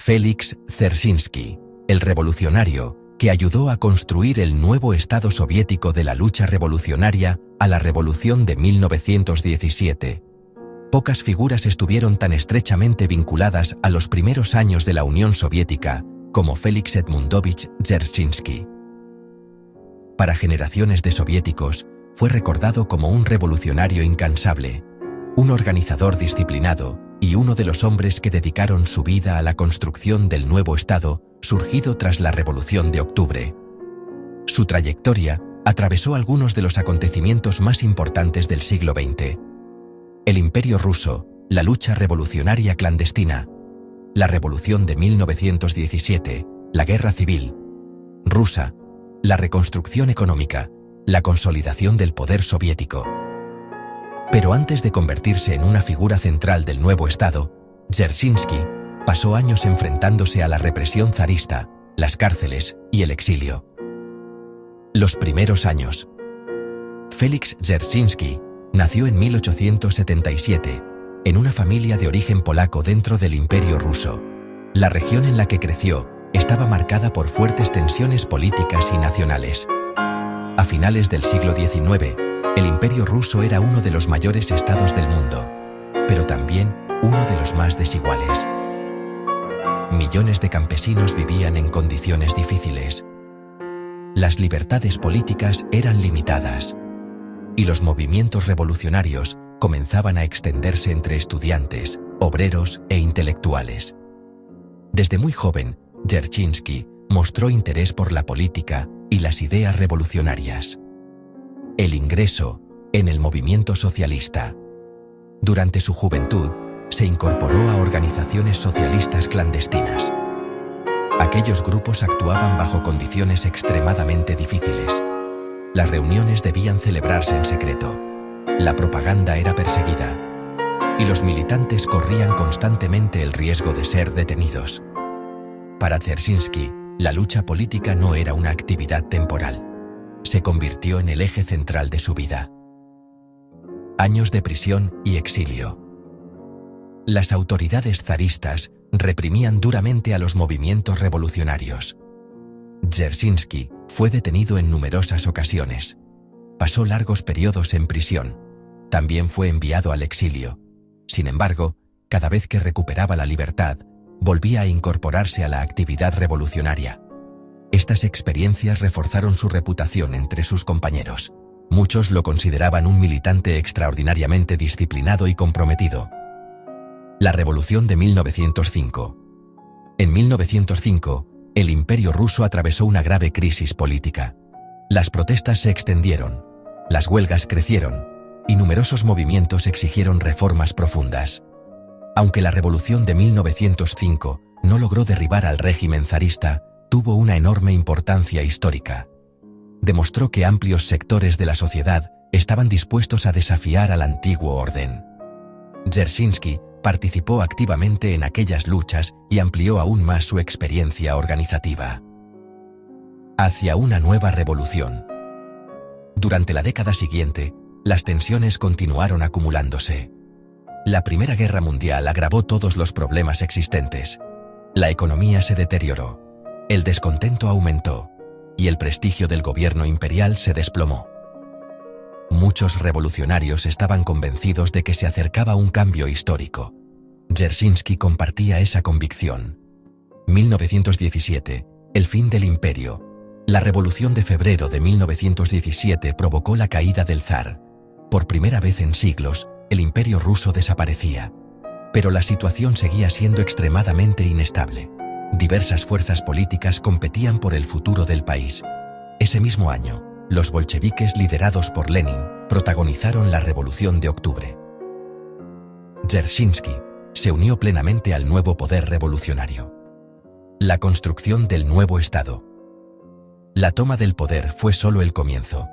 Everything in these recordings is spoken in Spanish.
Félix Dzerzhinsky, el revolucionario, que ayudó a construir el nuevo Estado soviético de la lucha revolucionaria a la Revolución de 1917. Pocas figuras estuvieron tan estrechamente vinculadas a los primeros años de la Unión Soviética como Félix Edmundovich Dzerzhinsky. Para generaciones de soviéticos, fue recordado como un revolucionario incansable, un organizador disciplinado y uno de los hombres que dedicaron su vida a la construcción del nuevo Estado surgido tras la Revolución de Octubre. Su trayectoria atravesó algunos de los acontecimientos más importantes del siglo XX: el Imperio ruso, la lucha revolucionaria clandestina, la Revolución de 1917, la Guerra Civil rusa, la reconstrucción económica, la consolidación del poder soviético. Pero antes de convertirse en una figura central del nuevo Estado, Dzerzhinsky pasó años enfrentándose a la represión zarista, las cárceles y el exilio. Los primeros años. Félix Dzerzhinsky nació en 1877, en una familia de origen polaco dentro del Imperio ruso. La región en la que creció estaba marcada por fuertes tensiones políticas y nacionales. A finales del siglo XIX, el Imperio ruso era uno de los mayores estados del mundo, pero también uno de los más desiguales. Millones de campesinos vivían en condiciones difíciles. Las libertades políticas eran limitadas, y los movimientos revolucionarios comenzaban a extenderse entre estudiantes, obreros e intelectuales. Desde muy joven, Dzerzhinsky mostró interés por la política y las ideas revolucionarias. El ingreso en el movimiento socialista. Durante su juventud, se incorporó a organizaciones socialistas clandestinas. Aquellos grupos actuaban bajo condiciones extremadamente difíciles. Las reuniones debían celebrarse en secreto. La propaganda era perseguida. Y los militantes corrían constantemente el riesgo de ser detenidos. Para Dzerzhinsky, la lucha política no era una actividad temporal. Se convirtió en el eje central de su vida. Años de prisión y exilio. Las autoridades zaristas reprimían duramente a los movimientos revolucionarios. Dzerzhinsky fue detenido en numerosas ocasiones. Pasó largos periodos en prisión. También fue enviado al exilio. Sin embargo, cada vez que recuperaba la libertad, volvía a incorporarse a la actividad revolucionaria. Estas experiencias reforzaron su reputación entre sus compañeros. Muchos lo consideraban un militante extraordinariamente disciplinado y comprometido. La Revolución de 1905. En 1905, el Imperio ruso atravesó una grave crisis política. Las protestas se extendieron, las huelgas crecieron, y numerosos movimientos exigieron reformas profundas. Aunque la Revolución de 1905 no logró derribar al régimen zarista, tuvo una enorme importancia histórica. Demostró que amplios sectores de la sociedad estaban dispuestos a desafiar al antiguo orden. Dzerzhinsky participó activamente en aquellas luchas y amplió aún más su experiencia organizativa. Hacia una nueva revolución. Durante la década siguiente, las tensiones continuaron acumulándose. La Primera Guerra Mundial agravó todos los problemas existentes. La economía se deterioró, el descontento aumentó, y el prestigio del gobierno imperial se desplomó. Muchos revolucionarios estaban convencidos de que se acercaba un cambio histórico. Dzerzhinsky compartía esa convicción. 1917, el fin del imperio. La Revolución de febrero de 1917 provocó la caída del zar. Por primera vez en siglos, el imperio ruso desaparecía. Pero la situación seguía siendo extremadamente inestable. Diversas fuerzas políticas competían por el futuro del país. Ese mismo año, los bolcheviques liderados por Lenin protagonizaron la Revolución de Octubre. Dzerzhinsky se unió plenamente al nuevo poder revolucionario. La construcción del nuevo Estado. La toma del poder fue solo el comienzo.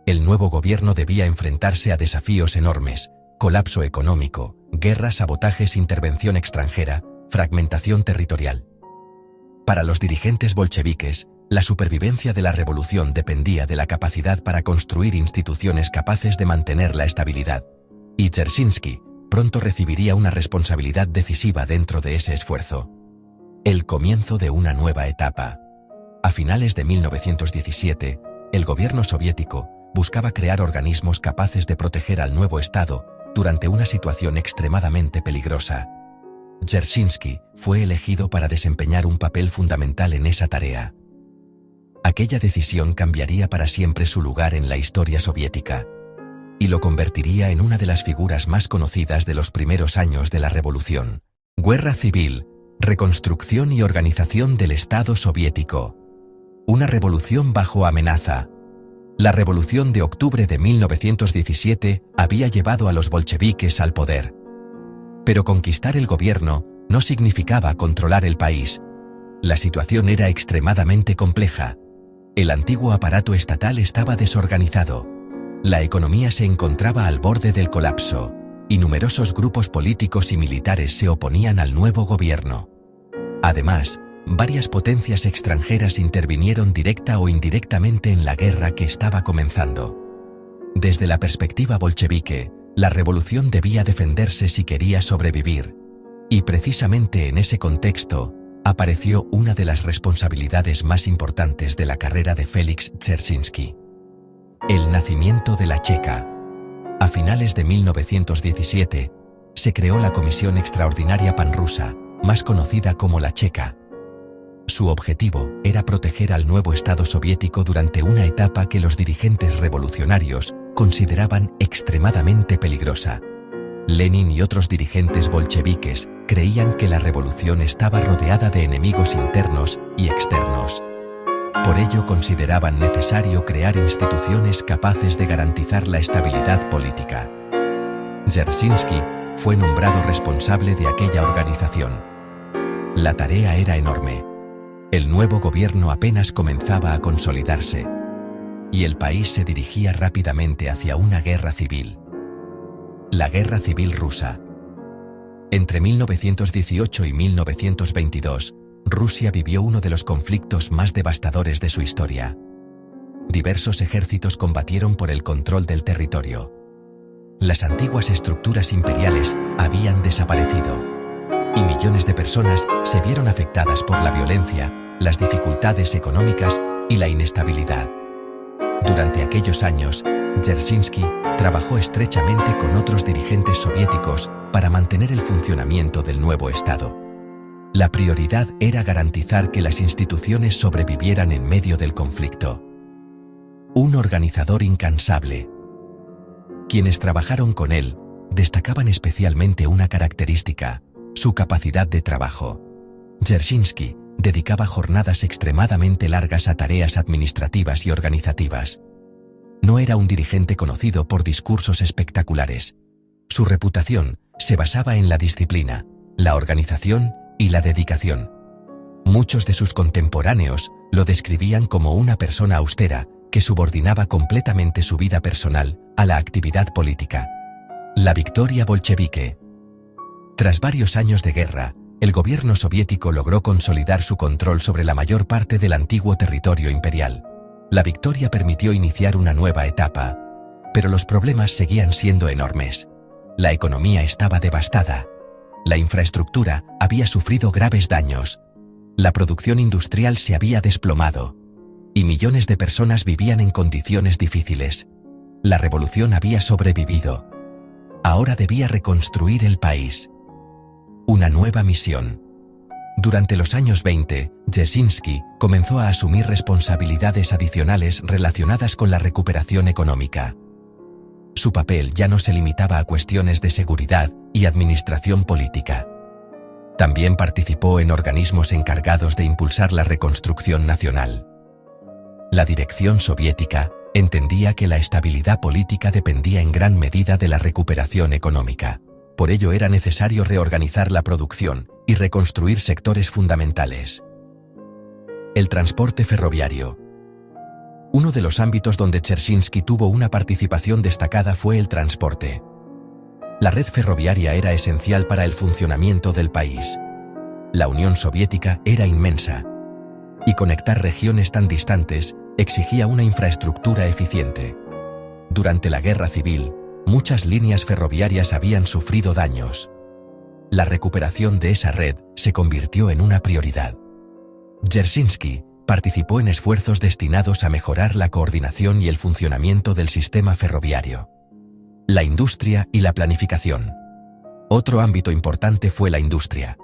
El nuevo gobierno debía enfrentarse a desafíos enormes: colapso económico, guerras, sabotajes, intervención extranjera, fragmentación territorial. Para los dirigentes bolcheviques, la supervivencia de la revolución dependía de la capacidad para construir instituciones capaces de mantener la estabilidad. Y Dzerzhinsky pronto recibiría una responsabilidad decisiva dentro de ese esfuerzo. El comienzo de una nueva etapa. A finales de 1917, el gobierno soviético buscaba crear organismos capaces de proteger al nuevo Estado durante una situación extremadamente peligrosa. Dzerzhinsky fue elegido para desempeñar un papel fundamental en esa tarea. Aquella decisión cambiaría para siempre su lugar en la historia soviética y lo convertiría en una de las figuras más conocidas de los primeros años de la revolución. Guerra civil, reconstrucción y organización del Estado soviético. Una revolución bajo amenaza. La revolución de octubre de 1917 había llevado a los bolcheviques al poder. Pero conquistar el gobierno no significaba controlar el país. La situación era extremadamente compleja. El antiguo aparato estatal estaba desorganizado. La economía se encontraba al borde del colapso, y numerosos grupos políticos y militares se oponían al nuevo gobierno. Además, varias potencias extranjeras intervinieron directa o indirectamente en la guerra que estaba comenzando. Desde la perspectiva bolchevique, la revolución debía defenderse si quería sobrevivir, y precisamente en ese contexto apareció una de las responsabilidades más importantes de la carrera de Félix Dzerzhinsky: el nacimiento de la Checa. A finales de 1917, se creó la Comisión Extraordinaria Panrusa, más conocida como la Checa. Su objetivo era proteger al nuevo Estado soviético durante una etapa que los dirigentes revolucionarios consideraban extremadamente peligrosa. Lenin y otros dirigentes bolcheviques creían que la revolución estaba rodeada de enemigos internos y externos. Por ello consideraban necesario crear instituciones capaces de garantizar la estabilidad política. Dzerzhinsky fue nombrado responsable de aquella organización. La tarea era enorme. El nuevo gobierno apenas comenzaba a consolidarse, y el país se dirigía rápidamente hacia una guerra civil. La Guerra Civil Rusa. Entre 1918 y 1922, Rusia vivió uno de los conflictos más devastadores de su historia. Diversos ejércitos combatieron por el control del territorio. Las antiguas estructuras imperiales habían desaparecido, y millones de personas se vieron afectadas por la violencia, las dificultades económicas y la inestabilidad. Durante aquellos años, Dzerzhinsky trabajó estrechamente con otros dirigentes soviéticos para mantener el funcionamiento del nuevo Estado. La prioridad era garantizar que las instituciones sobrevivieran en medio del conflicto. Un organizador incansable. Quienes trabajaron con él destacaban especialmente una característica: su capacidad de trabajo. Dzerzhinsky dedicaba jornadas extremadamente largas a tareas administrativas y organizativas. No era un dirigente conocido por discursos espectaculares. Su reputación se basaba en la disciplina, la organización y la dedicación. Muchos de sus contemporáneos lo describían como una persona austera que subordinaba completamente su vida personal a la actividad política. La victoria bolchevique. Tras varios años de guerra, el gobierno soviético logró consolidar su control sobre la mayor parte del antiguo territorio imperial. La victoria permitió iniciar una nueva etapa, pero los problemas seguían siendo enormes. La economía estaba devastada. La infraestructura había sufrido graves daños. La producción industrial se había desplomado, y millones de personas vivían en condiciones difíciles. La revolución había sobrevivido. Ahora debía reconstruir el país. Una nueva misión. Durante los años 20, Dzerzhinsky comenzó a asumir responsabilidades adicionales relacionadas con la recuperación económica. Su papel ya no se limitaba a cuestiones de seguridad y administración política. También participó en organismos encargados de impulsar la reconstrucción nacional. La dirección soviética entendía que la estabilidad política dependía en gran medida de la recuperación económica. Por ello era necesario reorganizar la producción y reconstruir sectores fundamentales. El transporte ferroviario. Uno de los ámbitos donde Dzerzhinsky tuvo una participación destacada fue el transporte. La red ferroviaria era esencial para el funcionamiento del país. La Unión Soviética era inmensa, y conectar regiones tan distantes exigía una infraestructura eficiente. Durante la Guerra Civil, muchas líneas ferroviarias habían sufrido daños. La recuperación de esa red se convirtió en una prioridad. Dzerzhinsky participó en esfuerzos destinados a mejorar la coordinación y el funcionamiento del sistema ferroviario. La industria y la planificación. Otro ámbito importante fue la industria.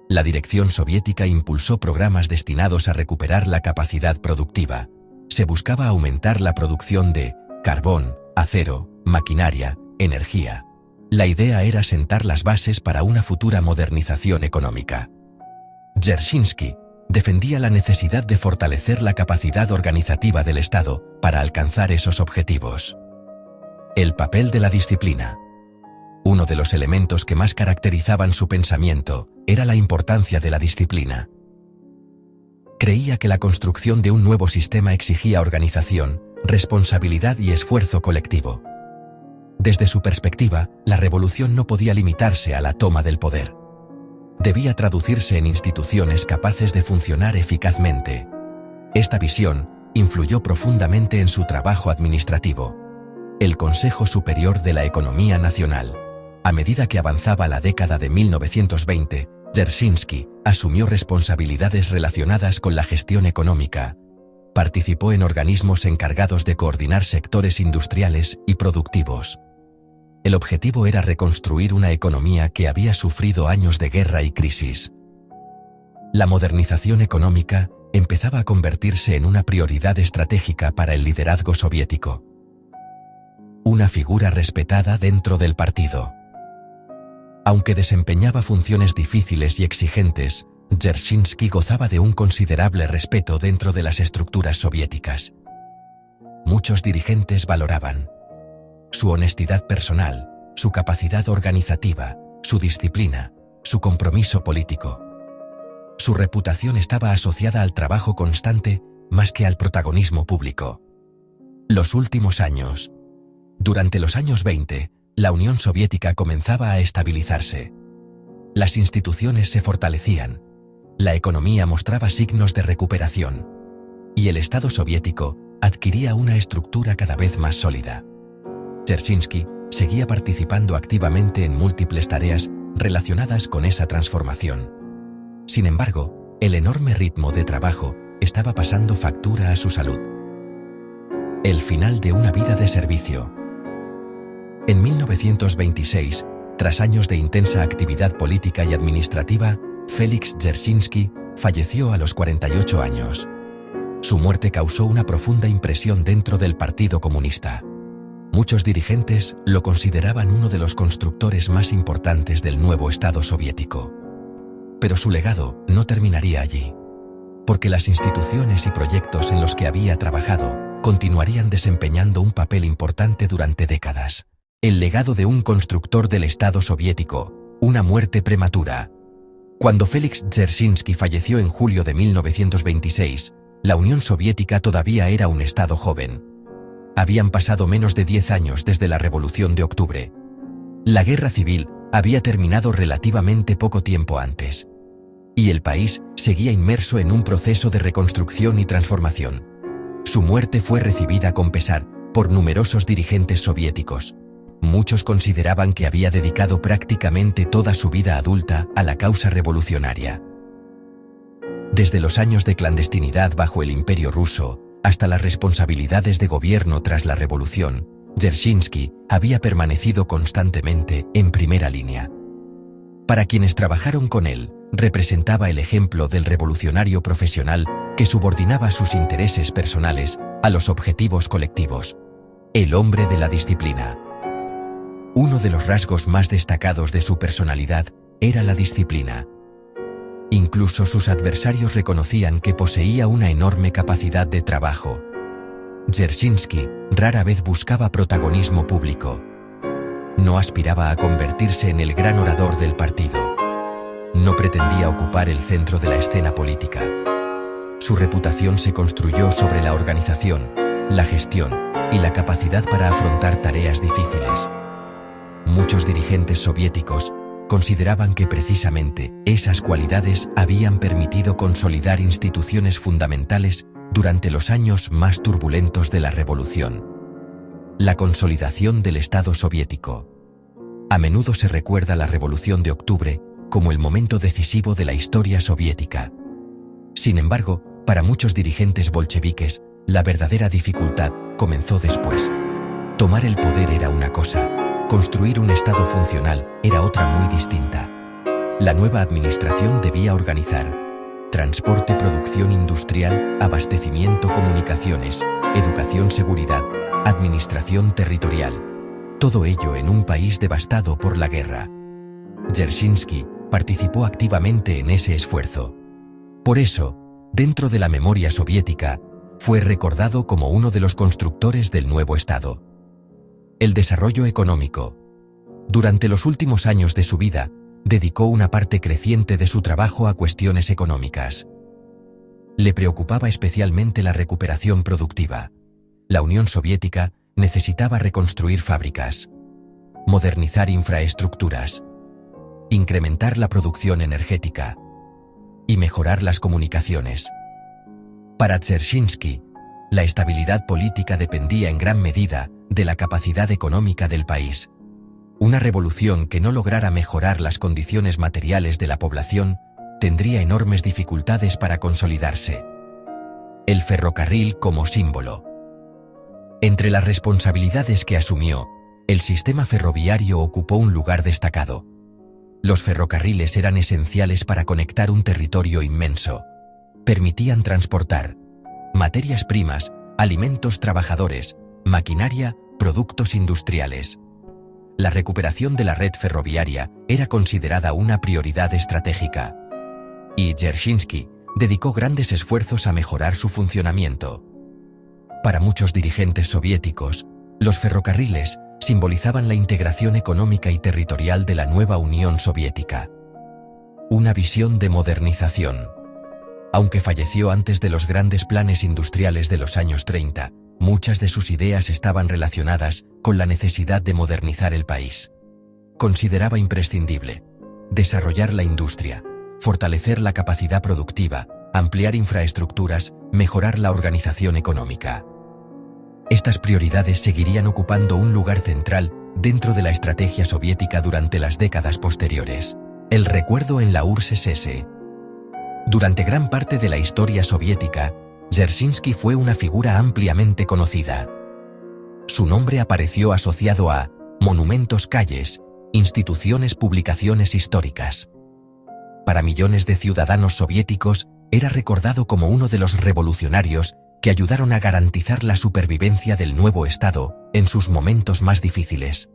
La dirección soviética impulsó programas destinados a recuperar la capacidad productiva. Se buscaba aumentar la producción de carbón, acero, maquinaria, energía. La idea era sentar las bases para una futura modernización económica. Dzerzhinsky defendía la necesidad de fortalecer la capacidad organizativa del Estado para alcanzar esos objetivos. El papel de la disciplina. Uno de los elementos que más caracterizaban su pensamiento era la importancia de la disciplina. Creía que la construcción de un nuevo sistema exigía organización, responsabilidad y esfuerzo colectivo. Desde su perspectiva, la revolución no podía limitarse a la toma del poder. Debía traducirse en instituciones capaces de funcionar eficazmente. Esta visión influyó profundamente en su trabajo administrativo. El Consejo Superior de la Economía Nacional. A medida que avanzaba la década de 1920, Dzerzhinsky asumió responsabilidades relacionadas con la gestión económica. Participó en organismos encargados de coordinar sectores industriales y productivos. El objetivo era reconstruir una economía que había sufrido años de guerra y crisis. La modernización económica empezaba a convertirse en una prioridad estratégica para el liderazgo soviético. Una figura respetada dentro del partido. Aunque desempeñaba funciones difíciles y exigentes, Dzerzhinsky gozaba de un considerable respeto dentro de las estructuras soviéticas. Muchos dirigentes valoraban su honestidad personal, su capacidad organizativa, su disciplina, su compromiso político. Su reputación estaba asociada al trabajo constante más que al protagonismo público. Los últimos años. Durante los años 20, la Unión Soviética comenzaba a estabilizarse. Las instituciones se fortalecían, la economía mostraba signos de recuperación, y el Estado soviético adquiría una estructura cada vez más sólida. Dzerzhinsky seguía participando activamente en múltiples tareas relacionadas con esa transformación. Sin embargo, el enorme ritmo de trabajo estaba pasando factura a su salud. El final de una vida de servicio. En 1926, tras años de intensa actividad política y administrativa, Félix Dzerzhinsky falleció a los 48 años. Su muerte causó una profunda impresión dentro del Partido Comunista. Muchos dirigentes lo consideraban uno de los constructores más importantes del nuevo Estado soviético. Pero su legado no terminaría allí, porque las instituciones y proyectos en los que había trabajado continuarían desempeñando un papel importante durante décadas. El legado de un constructor del Estado soviético, una muerte prematura. Cuando Félix Dzerzhinsky falleció en julio de 1926, la Unión Soviética todavía era un Estado joven. Habían pasado menos de 10 años desde la Revolución de Octubre. La guerra civil había terminado relativamente poco tiempo antes. Y el país seguía inmerso en un proceso de reconstrucción y transformación. Su muerte fue recibida con pesar por numerosos dirigentes soviéticos. Muchos consideraban que había dedicado prácticamente toda su vida adulta a la causa revolucionaria. Desde los años de clandestinidad bajo el Imperio ruso hasta las responsabilidades de gobierno tras la revolución, Dzerzhinsky había permanecido constantemente en primera línea. Para quienes trabajaron con él, representaba el ejemplo del revolucionario profesional que subordinaba sus intereses personales a los objetivos colectivos. El hombre de la disciplina. Uno de los rasgos más destacados de su personalidad era la disciplina. Incluso sus adversarios reconocían que poseía una enorme capacidad de trabajo. Dzerzhinsky rara vez buscaba protagonismo público. No aspiraba a convertirse en el gran orador del partido. No pretendía ocupar el centro de la escena política. Su reputación se construyó sobre la organización, la gestión y la capacidad para afrontar tareas difíciles. Muchos dirigentes soviéticos consideraban que precisamente esas cualidades habían permitido consolidar instituciones fundamentales durante los años más turbulentos de la revolución. La consolidación del Estado soviético. A menudo se recuerda la Revolución de Octubre como el momento decisivo de la historia soviética. Sin embargo, para muchos dirigentes bolcheviques, la verdadera dificultad comenzó después. Tomar el poder era una cosa, construir un Estado funcional era otra muy distinta. La nueva administración debía organizar transporte, producción industrial, abastecimiento, comunicaciones, educación, seguridad, administración territorial. Todo ello en un país devastado por la guerra. Dzerzhinsky participó activamente en ese esfuerzo. Por eso, dentro de la memoria soviética, fue recordado como uno de los constructores del nuevo Estado. El desarrollo económico. Durante los últimos años de su vida, dedicó una parte creciente de su trabajo a cuestiones económicas. Le preocupaba especialmente la recuperación productiva. La Unión Soviética necesitaba reconstruir fábricas, modernizar infraestructuras, incrementar la producción energética y mejorar las comunicaciones. Para Dzerzhinsky, la estabilidad política dependía en gran medida de la capacidad económica del país. Una revolución que no lograra mejorar las condiciones materiales de la población tendría enormes dificultades para consolidarse. El ferrocarril como símbolo. Entre las responsabilidades que asumió, el sistema ferroviario ocupó un lugar destacado. Los ferrocarriles eran esenciales para conectar un territorio inmenso. Permitían transportar materias primas, alimentos, trabajadores, maquinaria, productos industriales. La recuperación de la red ferroviaria era considerada una prioridad estratégica. Y Dzerzhinsky dedicó grandes esfuerzos a mejorar su funcionamiento. Para muchos dirigentes soviéticos, los ferrocarriles simbolizaban la integración económica y territorial de la nueva Unión Soviética. Una visión de modernización. Aunque falleció antes de los grandes planes industriales de los años 30, muchas de sus ideas estaban relacionadas con la necesidad de modernizar el país. Consideraba imprescindible desarrollar la industria, fortalecer la capacidad productiva, ampliar infraestructuras, mejorar la organización económica. Estas prioridades seguirían ocupando un lugar central dentro de la estrategia soviética durante las décadas posteriores. El recuerdo en la URSS. Durante gran parte de la historia soviética, Dzerzhinsky fue una figura ampliamente conocida. Su nombre apareció asociado a monumentos, calles, instituciones, publicaciones históricas. Para millones de ciudadanos soviéticos, era recordado como uno de los revolucionarios que ayudaron a garantizar la supervivencia del nuevo Estado en sus momentos más difíciles.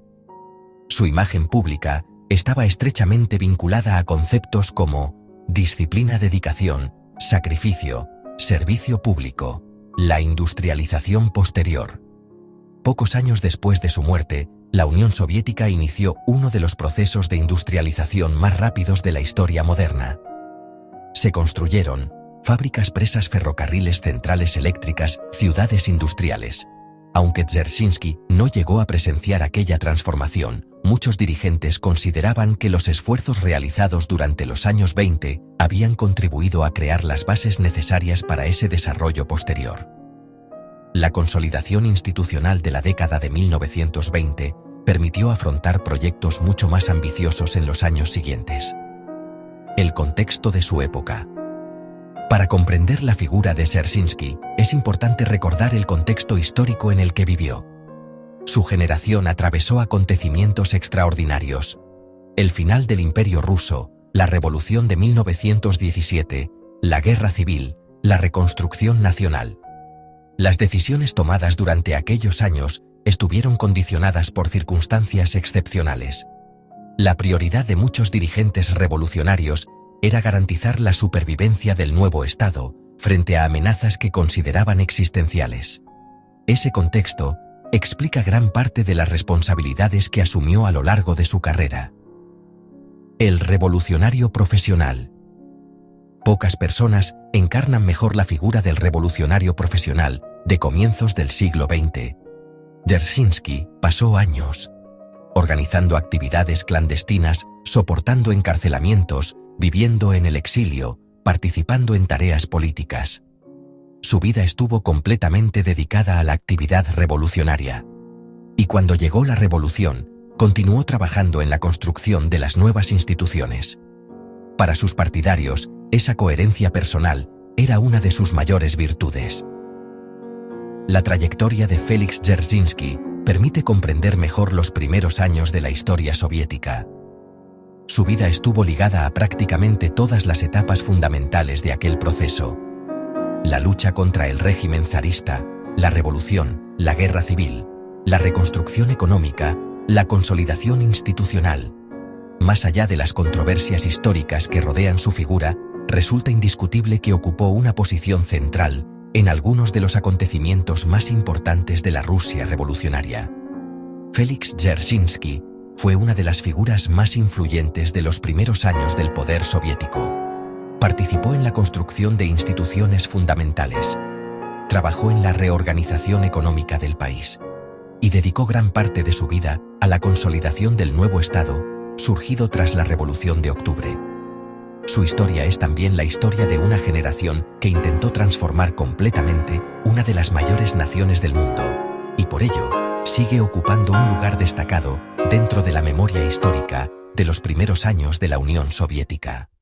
Su imagen pública estaba estrechamente vinculada a conceptos como disciplina, dedicación, sacrificio, servicio público, la industrialización posterior. Pocos años después de su muerte, la Unión Soviética inició uno de los procesos de industrialización más rápidos de la historia moderna. Se construyeron fábricas, presas, ferrocarriles, centrales eléctricas, ciudades industriales. Aunque Dzerzhinsky no llegó a presenciar aquella transformación, muchos dirigentes consideraban que los esfuerzos realizados durante los años 20 habían contribuido a crear las bases necesarias para ese desarrollo posterior. La consolidación institucional de la década de 1920 permitió afrontar proyectos mucho más ambiciosos en los años siguientes. El contexto de su época. Para comprender la figura de Dzerzhinsky, es importante recordar el contexto histórico en el que vivió. Su generación atravesó acontecimientos extraordinarios. El final del Imperio Ruso, la Revolución de 1917, la Guerra Civil, la reconstrucción nacional. Las decisiones tomadas durante aquellos años estuvieron condicionadas por circunstancias excepcionales. La prioridad de muchos dirigentes revolucionarios era garantizar la supervivencia del nuevo Estado frente a amenazas que consideraban existenciales. Ese contexto explica gran parte de las responsabilidades que asumió a lo largo de su carrera. El revolucionario profesional. Pocas personas encarnan mejor la figura del revolucionario profesional de comienzos del siglo XX. Dzerzhinsky pasó años organizando actividades clandestinas, soportando encarcelamientos, viviendo en el exilio, participando en tareas políticas. Su vida estuvo completamente dedicada a la actividad revolucionaria. Y cuando llegó la revolución, continuó trabajando en la construcción de las nuevas instituciones. Para sus partidarios, esa coherencia personal era una de sus mayores virtudes. La trayectoria de Félix Dzerzhinsky permite comprender mejor los primeros años de la historia soviética. Su vida estuvo ligada a prácticamente todas las etapas fundamentales de aquel proceso: la lucha contra el régimen zarista, la revolución, la guerra civil, la reconstrucción económica, la consolidación institucional. Más allá de las controversias históricas que rodean su figura, resulta indiscutible que ocupó una posición central en algunos de los acontecimientos más importantes de la Rusia revolucionaria. Félix Dzerzhinsky fue una de las figuras más influyentes de los primeros años del poder soviético. Participó en la construcción de instituciones fundamentales, trabajó en la reorganización económica del país y dedicó gran parte de su vida a la consolidación del nuevo Estado surgido tras la Revolución de Octubre. Su historia es también la historia de una generación que intentó transformar completamente una de las mayores naciones del mundo, y por ello sigue ocupando un lugar destacado dentro de la memoria histórica de los primeros años de la Unión Soviética.